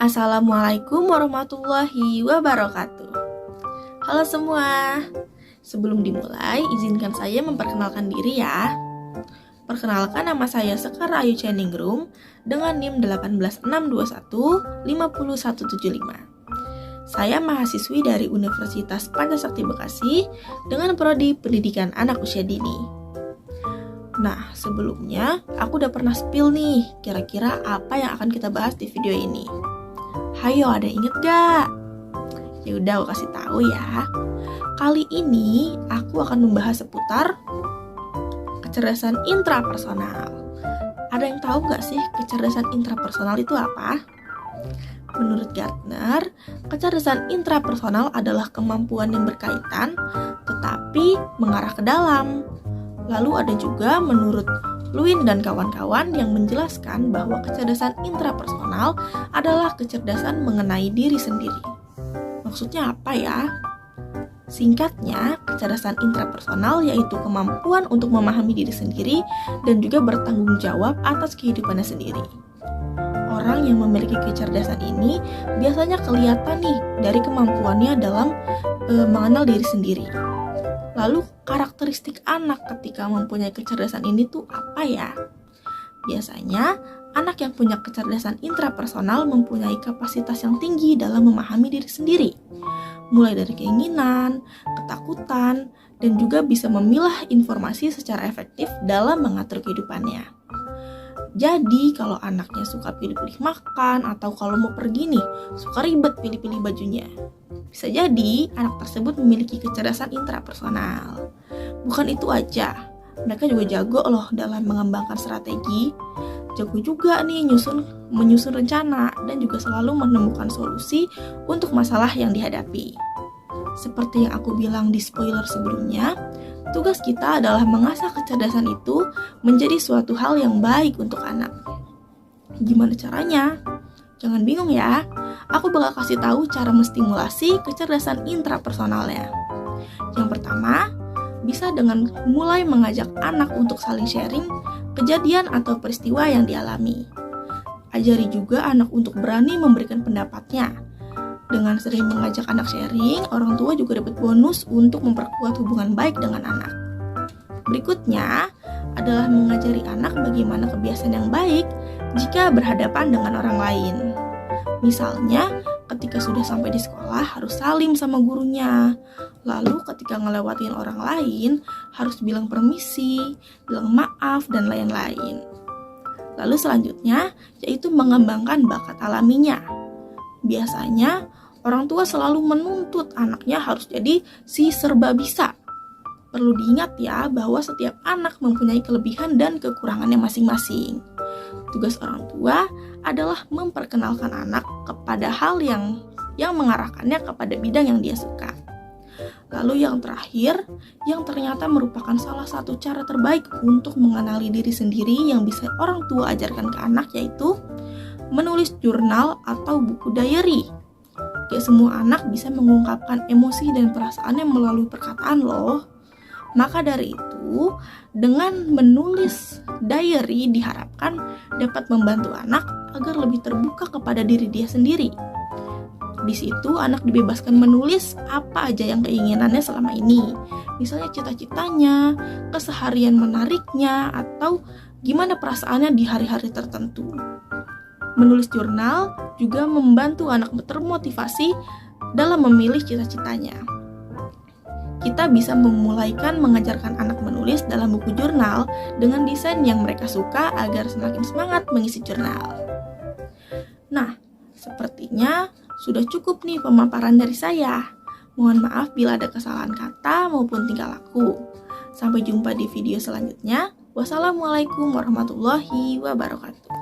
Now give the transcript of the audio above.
Assalamualaikum warahmatullahi wabarakatuh. Halo semua. Sebelum dimulai, izinkan saya memperkenalkan diri ya. Perkenalkan, nama saya Sekar Ayu Ceningrum dengan NIM 18621 50175. Saya mahasiswi dari Universitas Pancasakti Bekasi dengan prodi Pendidikan Anak Usia Dini. Nah, sebelumnya aku udah pernah spill nih, kira-kira apa yang akan kita bahas di video ini. Hayo, ada yang inget gak? Ya udah, aku kasih tahu ya. Kali ini aku akan membahas seputar kecerdasan intrapersonal. Ada yang tahu gak sih kecerdasan intrapersonal itu apa? Menurut Gartner, kecerdasan intrapersonal adalah kemampuan yang berkaitan tetapi mengarah ke dalam. Lalu ada juga menurut Lewin dan kawan-kawan yang menjelaskan bahwa kecerdasan intrapersonal adalah kecerdasan mengenai diri sendiri. Maksudnya apa ya? Singkatnya, kecerdasan intrapersonal yaitu kemampuan untuk memahami diri sendiri dan juga bertanggung jawab atas kehidupannya sendiri. Orang yang memiliki kecerdasan ini biasanya kelihatan nih dari kemampuannya dalam mengenal diri sendiri. Lalu karakteristik anak ketika mempunyai kecerdasan ini tuh apa ya? Biasanya anak yang punya kecerdasan intrapersonal mempunyai kapasitas yang tinggi dalam memahami diri sendiri, mulai dari keinginan, ketakutan, dan juga bisa memilah informasi secara efektif dalam mengatur kehidupannya. Jadi kalau anaknya suka pilih-pilih makan atau kalau mau pergi nih, suka ribet pilih-pilih bajunya, bisa jadi anak tersebut memiliki kecerdasan intrapersonal. Bukan itu aja, mereka juga jago loh dalam mengembangkan strategi, jago juga nih menyusun rencana, dan juga selalu menemukan solusi untuk masalah yang dihadapi. Seperti yang aku bilang di spoiler sebelumnya, tugas kita adalah mengasah kecerdasan itu menjadi suatu hal yang baik untuk anak. Gimana caranya? Jangan bingung ya, aku bakal kasih tahu cara menstimulasi kecerdasan intrapersonalnya. Yang pertama, bisa dengan mulai mengajak anak untuk saling sharing kejadian atau peristiwa yang dialami. Ajari juga anak untuk berani memberikan pendapatnya. Dengan sering mengajak anak sharing, orang tua juga dapat bonus untuk memperkuat hubungan baik dengan anak. Berikutnya adalah mengajari anak bagaimana kebiasaan yang baik jika berhadapan dengan orang lain. Misalnya, ketika sudah sampai di sekolah harus salim sama gurunya. Lalu ketika ngelewatin orang lain harus bilang permisi, bilang maaf, dan lain-lain. Lalu selanjutnya yaitu mengembangkan bakat alaminya. Biasanya orang tua selalu menuntut anaknya harus jadi si serba bisa. Perlu diingat ya bahwa setiap anak mempunyai kelebihan dan kekurangannya masing-masing. Tugas orang tua adalah memperkenalkan anak kepada hal yang mengarahkannya kepada bidang yang dia suka. Lalu yang terakhir, yang ternyata merupakan salah satu cara terbaik untuk mengenali diri sendiri yang bisa orang tua ajarkan ke anak, yaitu menulis jurnal atau buku diary. Gak semua anak bisa mengungkapkan emosi dan perasaannya melalui perkataan loh. Maka dari itu, dengan menulis diary diharapkan dapat membantu anak agar lebih terbuka kepada diri dia sendiri. Di situ anak dibebaskan menulis apa aja yang keinginannya selama ini. Misalnya cita-citanya, keseharian menariknya, atau gimana perasaannya di hari-hari tertentu. Menulis jurnal juga membantu anak termotivasi dalam memilih cita-citanya. Kita bisa memulaikan mengajarkan anak menulis dalam buku jurnal dengan desain yang mereka suka agar semakin semangat mengisi jurnal. Nah, sepertinya sudah cukup nih pemaparan dari saya. Mohon maaf bila ada kesalahan kata maupun tingkah laku. Sampai jumpa di video selanjutnya. Wassalamualaikum warahmatullahi wabarakatuh.